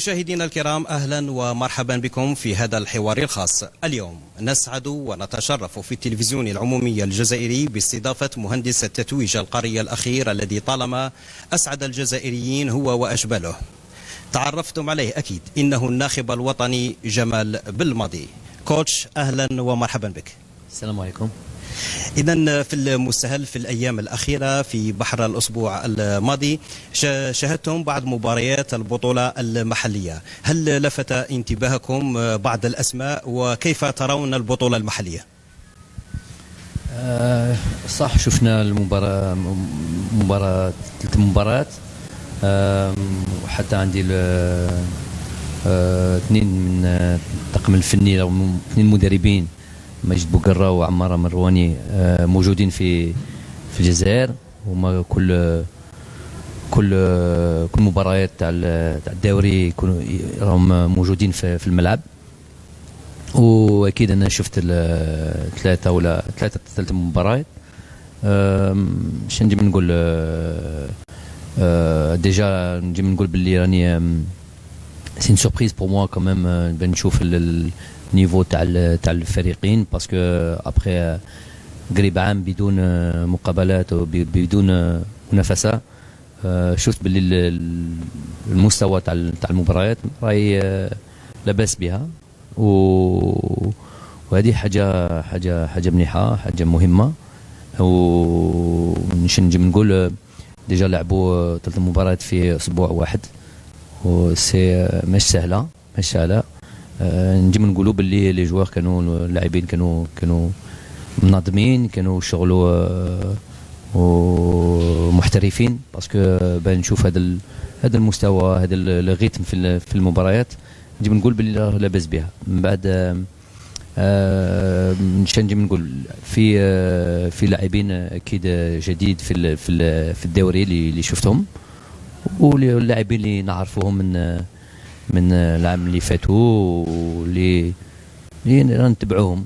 مشاهدينا الكرام، أهلا ومرحبا بكم في هذا الحوار الخاص. اليوم نسعد ونتشرف في التلفزيون العمومي الجزائري باستضافة مهندس التتويج القاري الأخير الذي طالما أسعد الجزائريين هو وأشباله. تعرفتم عليه أكيد، إنه الناخب الوطني جمال بالماضي. كوتش، أهلا ومرحبا بك. السلام عليكم. إذن في المستهل في الأيام الأخيرة في بحر الأسبوع الماضي شاهدتم بعض مباريات البطولة المحلية، هل لفت انتباهكم بعض الأسماء وكيف ترون البطولة المحلية؟ صح، شفنا ثلاث مباريات، وحتى عندي اثنين من الطاقم الفني أو اثنين مدربين، مجد بوقرة وعمارة مرواني، موجودين في الجزائر. وما كل مباريات تاع الدوري راهم موجودين في الملعب. واكيد انا شفت ثلاث مباريات. باش نجي نقول ديجا نجي نقول باللي راني سي سوربريز بور موا كوميم بنشوف النيفو تاع الفريقين، باسكو ابخي قريب عام بدون مقابلات وبدون منافسه. شفت باللي المستوى تاع المباريات راهي لاباس بها، وهذه حاجه مليحه، حاجه مهمه. ونجي نقول ديجا لعبوا ثلاث مباريات في اسبوع واحد، وسي مش سهله. نجي نقولوا باللي لي جوار كانوا اللاعبين كانوا منظمين، كانوا شغلوا ومحترفين، باسكو بان نشوف هذا المستوى، هذا الريتم في المباريات. نجي نقول باللي لاباس بها. من بعد نجي نقول في لاعبين اكيد جديد في الدوري اللي شفتهم، واللاعبين اللي نعرفوهم من العام اللي فاتوا واللي نتبعوهم.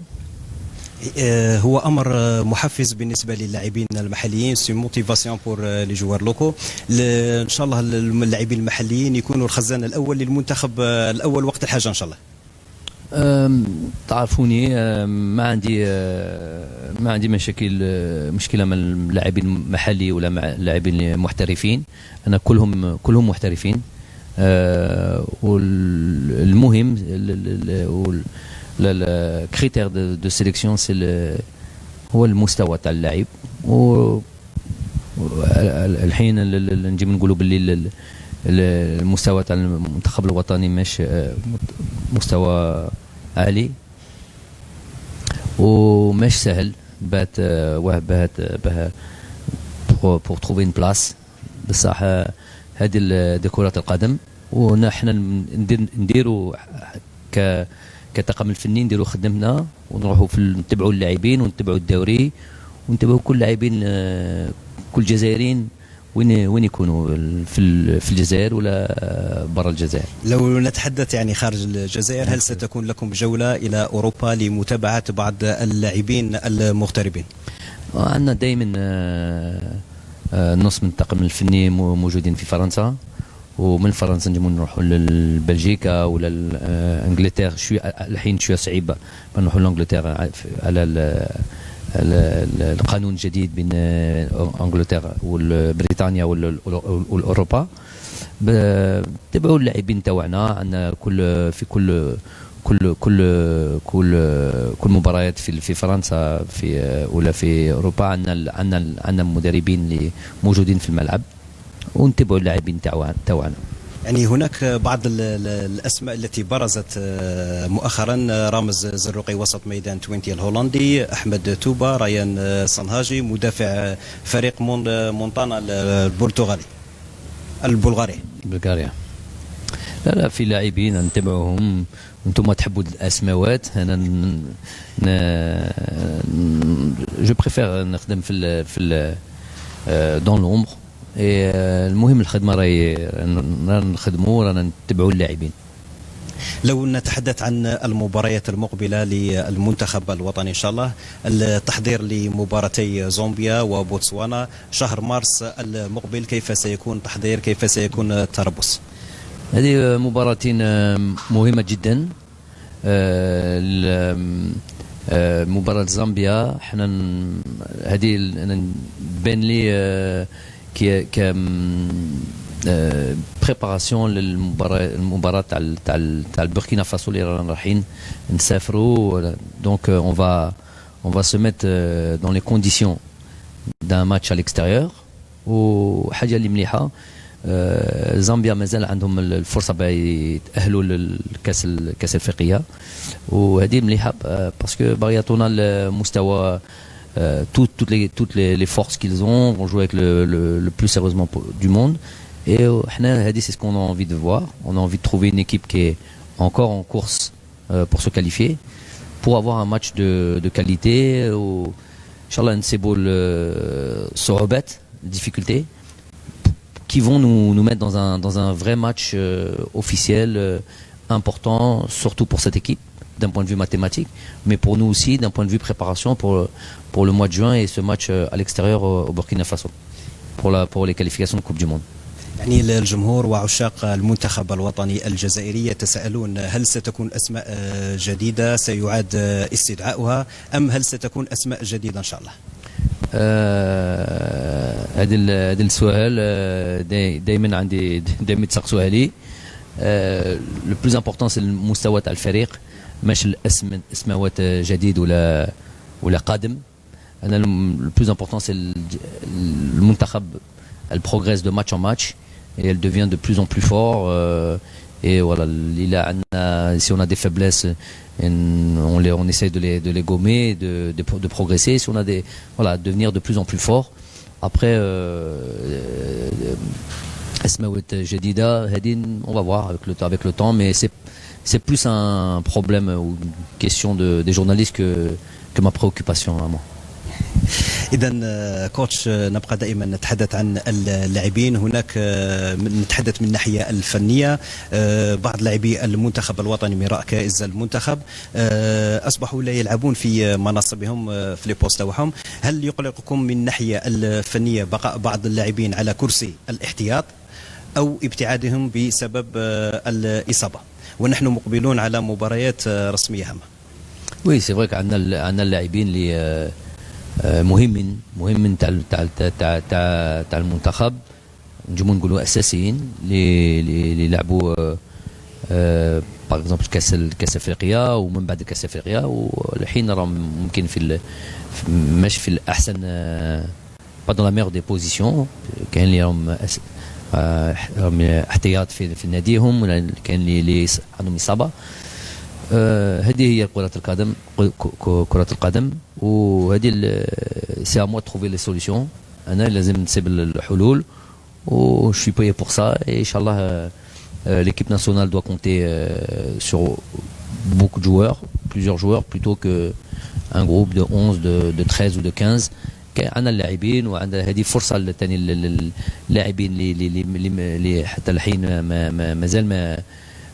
هو امر محفز بالنسبه للاعبين المحليين، سي موتيفاسيون بور لي جوار لوكو. ان شاء الله اللاعبين المحليين يكونوا الخزان الاول للمنتخب الاول وقت الحاجه ان شاء الله. تعرفوني، ما عندي مشكله مع اللاعبين المحلي ولا مع اللاعبين المحترفين. انا كلهم محترفين. والمهم الكريتير دو سيليكسيون هو المستوى تاع اللاعب. الحين نجي نقولوا باللي المستوى تاع المنتخب الوطني مش مستوى عالي ومش سهل. بات بور تروفي اون بلاس. بصح هذه كرة القدم، ونحن نديروا كطاقم الفني نديروا خدمتنا، ونروحوا نتبعوا اللاعبين ونتبعوا الدوري ونتبعوا كل لاعبين، كل جزائريين وين يكونوا في الجزائر ولا برا الجزائر. لو نتحدث يعني خارج الجزائر، هل ستكون لكم جولة إلى أوروبا لمتابعة بعض اللاعبين المغتربين؟ عندنا دائما نص من الطاقم الفني موجودين في فرنسا، ومن فرنسا نجمو نروحوا لبلجيكا ولا انجلترا. الحين شويه صعيبه نروحوا لانجلترا على القانون الجديد بين انجلترا وبريطانيا والاوروبا. تبعوا اللاعبين تاعنا. عندنا كل مباريات في فرنسا ولا في اوروبا عندنا مدربين اللي موجودين في الملعب، ونتبعوا اللاعبين تاعنا. يعني هناك بعض الأسماء التي برزت مؤخرا: رامز زروقي وسط ميدان توينتي الهولندي، أحمد توبا، ريان صنهاجي مدافع فريق مونتانا البلغاري. لا، في لاعبين نتبعوهم. انتم تحبوا الاسماوات، انا جو بريفير نخدم في دون لومبر. المهم الخدمه راهي نخدموا، رانا نتبعوا اللاعبين. لو نتحدث عن المباريات المقبلة للمنتخب الوطني إن شاء الله، التحضير لمباراتي زامبيا وبوتسوانا شهر مارس المقبل، كيف سيكون التحضير؟ كيف سيكون التربص؟ هذه مباراة مهمة جدا. مباراة زامبيا احنا هذه بين لي ك بريباراسيون للمباراة تاع البوركينا فاسو اللي رانا رايحين نسافروا. دونك on va se mettre dans les conditions d'un match à l'extérieur. وحاجة اللي مليحة زامبيا مازال عندهم الفرصة باش يتأهلوا للكاس الافريقية، وهذه مليحة باسكو باغي يعطونا المستوى toutes les forces qu'ils ont, vont jouer avec le plus sérieusement du monde. Et c'est ce qu'on a envie de voir. On a envie de trouver une équipe qui est encore en course pour se qualifier, pour avoir un match de qualité. Inch'Allah, نسيبوا الصعوبات, difficultés, qui vont nous mettre dans un vrai match officiel important, surtout pour cette équipe, d'un point de vue mathématique, mais pour nous aussi, d'un point de vue préparation pour le mois de juin et ce match à l'extérieur au Burkina Faso, pour les qualifications de Coupe du Monde. يعني الجمهور وعشاق المنتخب الوطني الجزائري يتساءلون هل ستكون أسماء جديدة سيعاد استدعاؤها أم هل ستكون أسماء جديدة إن شاء الله؟ هذا السؤال دائما عندي دائما تسقسوها لي. لو بلوز امبورطون سي المستوى تاع الفريق، مش الاسماوات جديد ولا قادم. انا لو بلوز امبورطون سي المنتخب elle progresse de match en match et elle devient de plus en plus fort. Et voilà, si on a des faiblesses, on essaie de les gommer, de progresser. Si on a devenir de plus en plus fort. Après, on va voir avec le temps, mais c'est plus un problème ou une question des journalistes que ma préoccupation à moi. إذا كوتش، نبقى دائما نتحدث عن اللاعبين. هناك نتحدث من الناحية الفنية. بعض لاعبي المنتخب الوطني من ركائز المنتخب أصبحوا لا يلعبون في مناصبهم في لي بوست تاعهم. هل يقلقكم من الناحية الفنية بقاء بعض اللاعبين على كرسي الاحتياط أو ابتعادهم بسبب الإصابة ونحن مقبلون على مباريات رسمية هامة؟ وي سي فري عندنا اللاعبين اللي مهمين تاع المنتخب، نجمو نقولوا اساسيين اللي لعبوا باغ اكزومبل كاس افريقيا ومن بعد كاس افريقيا، والحين راهم ممكن ماشي في الاحسن با دون لا ميغ دي بوزيسيون. كاين اللي راهم احتياط في ناديهم، كاين اللي عندهم اصابه. هذه هي كرة القدم وهذه سي ا موا تروفي لي سوليسيون. انا لازم نسيب الحلول و je suis payé pour ça et inchallah l'équipe nationale doit compter sur beaucoup de joueurs, plusieurs joueurs plutôt que un groupe de 11 de 13 ou de 15. عندنا اللاعبين وعندنا هذه فرصه للثاني اللاعبين اللي حتى الحين مازال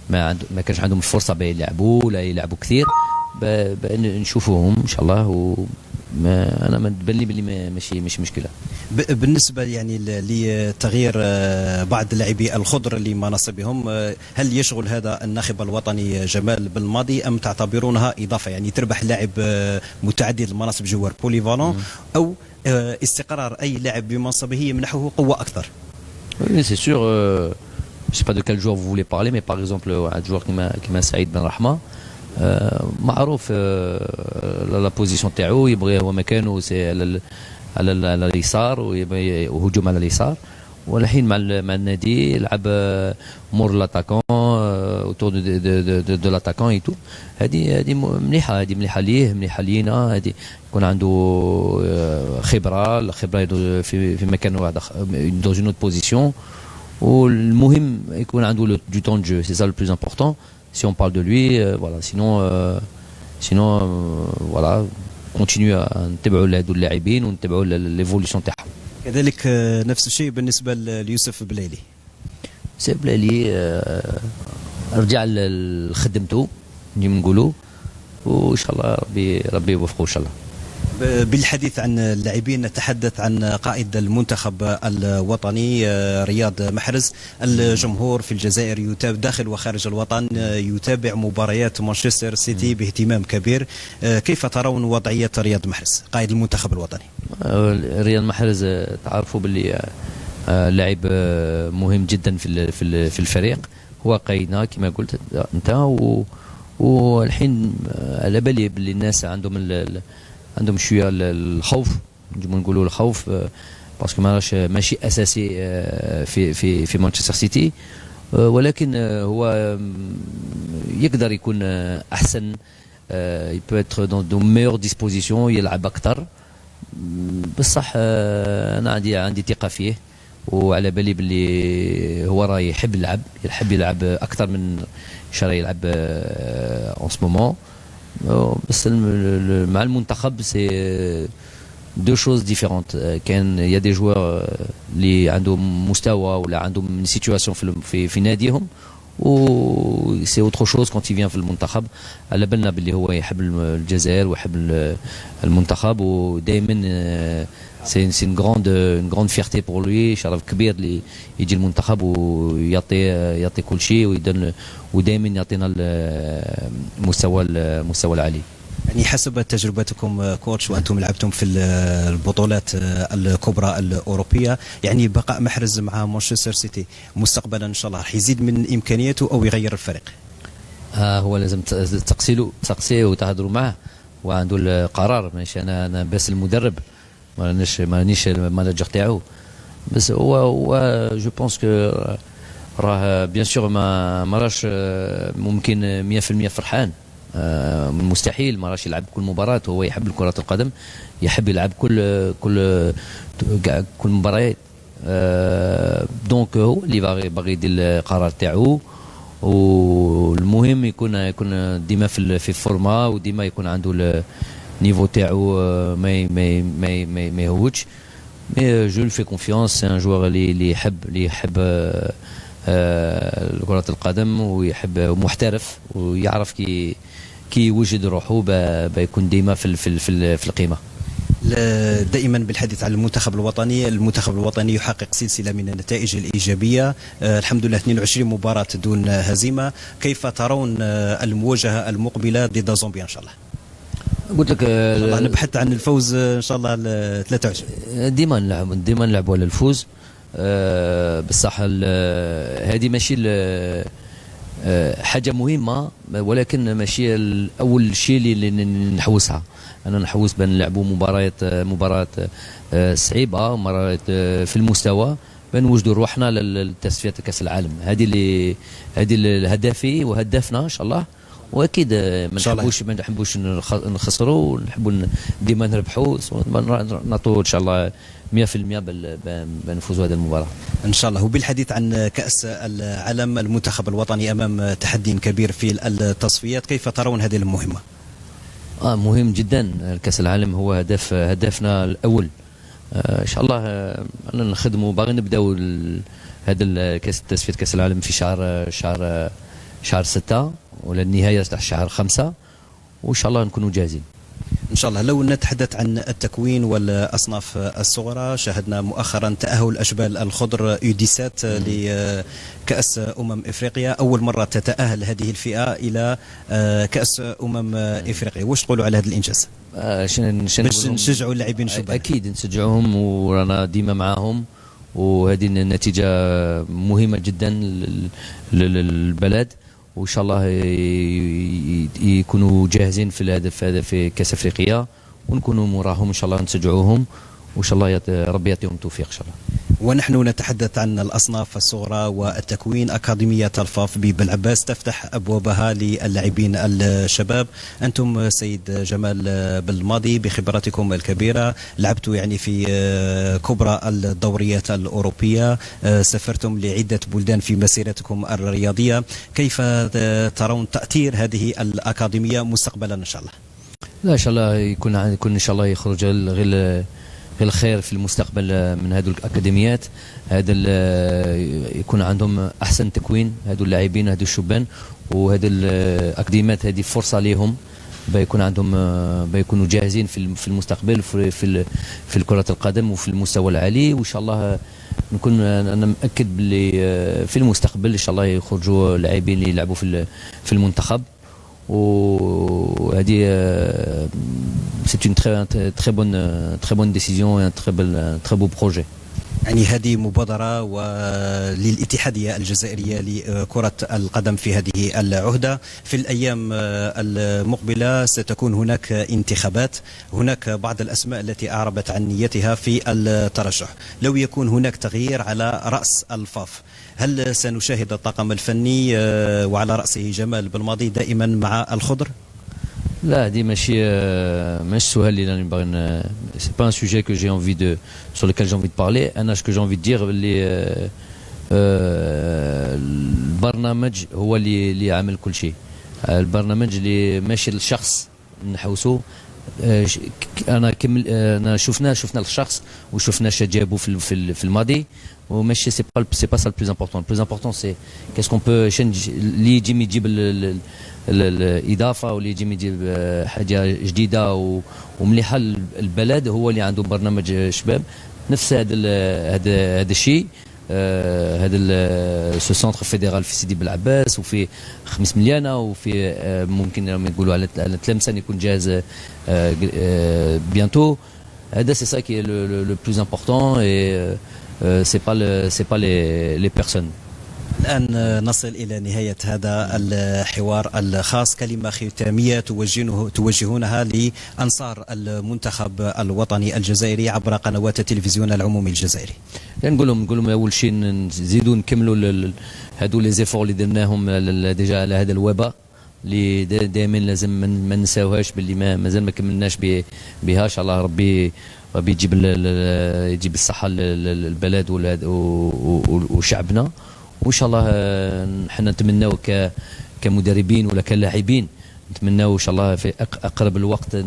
ما كانش عندهم الفرصه بين يلعبوا ولا يلعبوا كثير، نشوفوهم ان شاء الله. انا ما تبان لي بلي ماشي مشكله. بالنسبه يعني لتغيير بعض لاعبي الخضر لمناصبهم، هل يشغل هذا الناخب الوطني جمال بالماضي ام تعتبرونها اضافه؟ يعني تربح لاعب متعدد المناصب جوار بوليفالون او استقرار اي لاعب بمنصبه يمنحه قوه اكثر؟ سي سور. Je ne sais pas de quel joueur vous voulez parler, mais par exemple, un joueur qui m'a Saïd Ben Rahma, معروف la position تاعو يبغي هو مكانه سي على اليسار وهجوم على اليسار، والحين مع النادي يلعب مور لاتاكون autour de l'attaquant et tout. هذه مليحه ليه، مليحه لينا. هذه يكون عنده خبره في مكان واحد dans une autre position. والمهم يكون عنده du temps de jeu, c'est ça le plus important si on parle de lui. Voilà, sinon voilà, continue نتبعوا لهذو اللاعبين ونتبعوا ليفوليسيون تاعهم. كذلك نفس الشيء بالنسبه ليوسف بليلي. سي بليلي رجع لخدمته نجي نقولوا، وان شاء الله ربي يوفقه ان شاء الله. بالحديث عن اللاعبين نتحدث عن قائد المنتخب الوطني رياض محرز. الجمهور في الجزائر يتابع داخل وخارج الوطن يتابع مباريات مانشستر سيتي باهتمام كبير. كيف ترون وضعية رياض محرز قائد المنتخب الوطني؟ رياض محرز تعرفوا باللي لاعب مهم جدا في الفريق، هو قايدنا كما قلت انت، والحين على بالي باللي الناس عندهم شويه الخوف، نجمو نقولوا الخوف باسكو ماشي اساسي في مانشستر سيتي، ولكن هو يقدر يكون احسن، يبو اتر دون دو ميور ديسبوزيسيون، يلعب اكثر. بصح انا عندي ثقه فيه، وعلى بالي باللي هو راه يحب يلعب اكثر من راه يلعب اون سو مومون. بس مع المنتخب سي دو شوز ديفيرونت. كان يا دي جوار اللي عندهم مستوى ولا عندهم سيتواسيون في ناديهم، و سي اوتر شوز كونت يفيان في المنتخب. على بالنا باللي هو يحب الجزائر ويحب المنتخب، ودائما سي une grande fierté pour lui، شرف كبير اللي يجي المنتخب ويعطي كل شيء، ودائما يعطينا المستوى العالي. يعني حسب تجربتكم كوتش وانتم لعبتم في البطولات الكبرى الاوروبيه، يعني بقاء محرز مع مانشستر سيتي مستقبلا ان شاء الله راح يزيد من امكانياته او يغير الفريق؟ هو لازم تقصيه وتهضروا معه، وعنده القرار، ماشي انا بس المدرب، مانيش المانجر تاعو. بس هو جو بونس كو راه بيان سور ما راش ممكن 100% فرحان، مستحيل ما راش يلعب كل مباراة. هو يحب كرة القدم، يحب يلعب كل مباريات. دونك هو اللي باغي يدير القرار تاعو، والمهم يكون ديما في الفورما، وديما يكون عنده النيفو تاعو ما يهوتش. مي جو في كونفيونس، سي ان جوار اللي يحب كرة القدم، ويحب محترف، ويعرف كي يوجد روحه بيكون ديما في القيمة. دائما بالحديث عن المنتخب الوطني يحقق سلسلة من النتائج الإيجابية، الحمد لله 22 مباراة دون هزيمة. كيف ترون المواجهة المقبلة ضد زامبيا إن شاء الله؟ قلت لك إن شاء الله نبحث عن الفوز إن شاء الله 23. ديما نلعبوا على الفوز. بصح هذه ماشي حاجة مهمة، ولكن ماشي أول شيء اللي نحوسها. أنا نحوس بان نلعبوا مباراة صعيبة، مباراة في المستوى، بنوجدوا روحنا للتصفية كأس العالم. هذه الهدفي وهدفنا إن شاء الله. واكيد ما نحبوش نخسروا، ونحبوا ديما نربحوا، نعطوا ان شاء الله 100% بنفوزوا هذه المباراه ان شاء الله. وبالحديث عن كاس العالم، المنتخب الوطني امام تحدي كبير في التصفيات، كيف ترون هذه المهمه؟ مهم جدا. كاس العالم هو هدفنا الاول. ان شاء الله انا نخدموا، باغي نبداو هذا تصفيه كاس العالم في شهر 6 ولا النهاية تاع شهر 5، وإن شاء الله نكونوا جاهزين إن شاء الله. لو نتحدث عن التكوين والأصناف الصغرى، شاهدنا مؤخرا تأهل الأشبال الخضر U17 لكأس إفريقيا، أول مرة تتأهل هذه الفئة إلى كأس إفريقيا. واش تقولوا على هذا الإنجاز؟ باش نشجعوا اللاعبين الشباب. أكيد نشجعهم، ورانا ديما معاهم، وهذه النتيجة مهمة جدا للبلد، وان شاء الله يكونوا جاهزين في الهدف هذا في كاس افريقيا، ونكونوا موراهم ان شاء الله، نشجعوهم، وان شاء الله ربي يعطيهم التوفيق ان شاء الله. ونحن نتحدث عن الأصناف الصغرى والتكوين. أكاديمية الفاف ببلعباس تفتح أبوابها للاعبين الشباب. أنتم سيد جمال بالماضي بخبراتكم الكبيرة لعبتوا يعني في كبرى الدوريات الأوروبية، سافرتم لعدة بلدان في مسيرتكم الرياضية. كيف ترون تأثير هذه الأكاديمية مستقبلا إن شاء الله؟ لا، إن شاء الله يكون إن شاء الله يخرج غير الخير في المستقبل من هذه الأكاديميات. هذا يكون عندهم أحسن تكوين، هذو اللاعبين، هذو الشبان، وهذه الأكاديميات هذه فرصة لهم بيكون عندهم بيكونوا جاهزين في المستقبل في كرة القدم وفي المستوى العالي. وان شاء الله نكون انا مأكد باللي في المستقبل ان شاء الله يخرجوا لاعبين اللي يلعبوا في المنتخب. وهذه c'est une très bonne décision et un très beau projet. يعني هذه مبادرة للاتحادية الجزائرية لكرة القدم في هذه العهدة. في الأيام المقبلة ستكون هناك انتخابات، هناك بعض الأسماء التي أعربت عن نيتها في الترشح. لو يكون هناك تغيير على رأس الفاف، هل سنشاهد الطاقم الفني وعلى رأسه جمال بالماضي دائما مع الخضر؟ لا دي ماشي سؤال اللي انا نبغي سي با ان سوجي كو جي انفي دو sur lequel j'ai envie de parler. انا ce que j'ai envie de dire اللي البرنامج هو اللي عامل كل شيء. البرنامج اللي ماشي للشخص نحوسه. انا شفنا الشخص وشفنا اش جابوا في الماضي وماشي سي با سا البلوز امبورطون. البلوز امبورطون سي كاسكو بو اللي يجي يجيب الاضافه واللي يجيب حاجه جديده ومليحه البلد هو اللي عنده برنامج شباب. نفس هذا الشيء هذا سو سونتر فيدرال في سيدي بلعباس وفي 5 مليانه وفي ممكن يقولوا على تلمسان يكون جاهز بيانتو. هذا سي سا كي لو بلوز امبورطون اي سي با لي بيرسون. الآن نصل إلى نهاية هذا الحوار الخاص. كلمة ختامية توجهونها لأنصار المنتخب الوطني الجزائري عبر قنوات التلفزيون العمومي الجزائري. نقول لهم أول شيء نزيدوا نكملوا هذو لي زيفور اللي درناهم ديجا على هذا الوباء اللي دائما لازم ما نساوهاش باللي مازال ما كملناش بها. ان شاء الله ربي يجيب الصحة للبلد وشعبنا. وان شاء الله حنا نتمناو كمدربين ولا كلاعبين نتمناو ان شاء الله في اقرب الوقت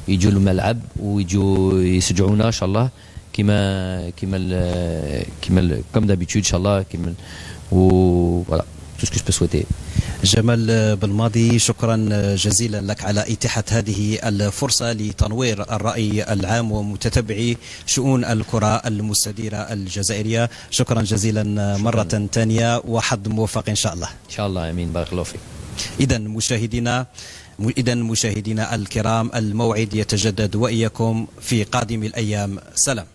يجوا الملعب ويجوا يشجعونا ان شاء الله كما دابيتود ان شاء الله فوالا tout ce que je peux souhaiter. جمال بالماضي، شكرا جزيلا لك على إتاحة هذه الفرصة لتنوير الرأي العام ومتتبعي شؤون الكرة المستديرة الجزائرية. شكرا جزيلا مرة ثانية وحظ موفق إن شاء الله. إن شاء الله آمين. بارك الله فيك. إذا مشاهدينا الكرام، الموعد يتجدد وإياكم في قادم الأيام. سلام.